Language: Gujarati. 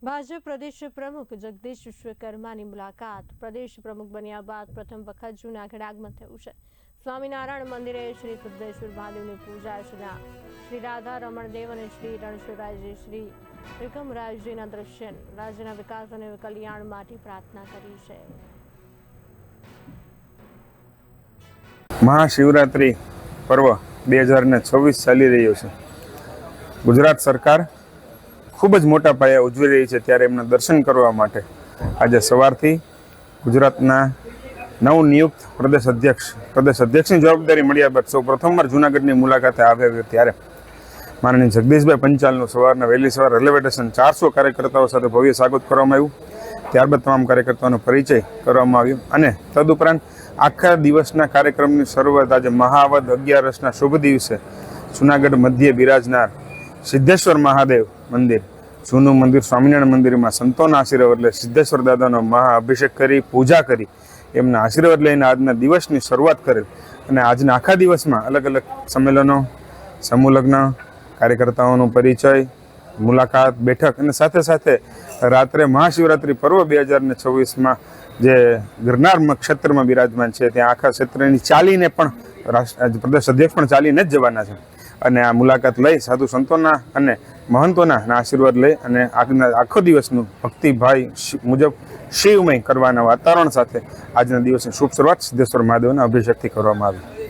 ભાજપ પ્રદેશ પ્રમુખ જગદીશ વિશ્વકર્માની મુલાકાત. પ્રદેશ પ્રમુખ બન્યા બાદ પ્રથમ વખત જૂનાગઢ આગમન થયું છે. સ્વામિનારાયણ મંદિરે શ્રી સિદ્ધેશ્વર મહાદેવની પૂજા અર્ચના, શ્રી રાધા રમણદેવ અને શ્રી રણછોડરાયજી, શ્રી ત્રિકમરાજજીના દર્શન, રાજ્યના વિકાસ અને કલ્યાણ માટે પ્રાર્થના કરી છે. મહાશિવરાત્રિ પર્વ 2026 ચાલી રહ્યો છે. ગુજરાત સરકાર ખૂબ જ મોટા પાયે ઉજવી રહી છે, ત્યારે એમના દર્શન કરવા માટે આજે સવારથી ગુજરાતના નવનિયુક્ત પ્રદેશ અધ્યક્ષની જવાબદારી મળ્યા બાદ સૌ પ્રથમવાર જૂનાગઢની મુલાકાતે આવ્યા, ત્યારે માનનીય જગદીશભાઈ પંચાલનું સવારના વહેલી સવાર રેલવે સ્ટેશન 400 કાર્યકર્તાઓ સાથે ભવ્ય સ્વાગત કરવામાં આવ્યું. ત્યારબાદ તમામ કાર્યકર્તાઓનો પરિચય કરવામાં આવ્યો અને તદુપરાંત આખા દિવસના કાર્યક્રમની શરૂઆત આજે મહાવદ 11ના શુભ દિવસે જૂનાગઢ મધ્યે બિરાજનાર સિદ્ધેશ્વર મહાદેવ મંદિર, જૂનું મંદિર સ્વામિનારાયણ મંદિરમાં સંતોના આશીર્વાદ એટલે સિદ્ધેશ્વર દાદાનો મહાઅભિષેક કરી પૂજા કરી એમના આશીર્વાદ લઈને આજના દિવસની શરૂઆત કરેલ. અને આજના આખા દિવસમાં અલગ અલગ સંમેલનો, સમૂહ લગ્ન, કાર્યકર્તાઓનો પરિચય, મુલાકાત, બેઠક અને સાથે સાથે રાત્રે મહાશિવરાત્રિ પર્વ 2026માં જે ગિરનાર ક્ષેત્રમાં બિરાજમાન છે ત્યાં આખા ક્ષેત્રની ચાલીને પણ પ્રદેશ અધ્યક્ષ પણ ચાલીને જ જવાના છે. અને આ મુલાકાત લઈ સાધુ સંતોના અને મહંતોના આશીર્વાદ લઈ અને આખો દિવસનું ભક્તિભાઈ મુજબ શિવમય કરવાના વાતાવરણ સાથે આજના દિવસની શુભ શરૂઆત સિદ્ધેશ્વર મહાદેવના અભિષેકથી કરવામાં આવી.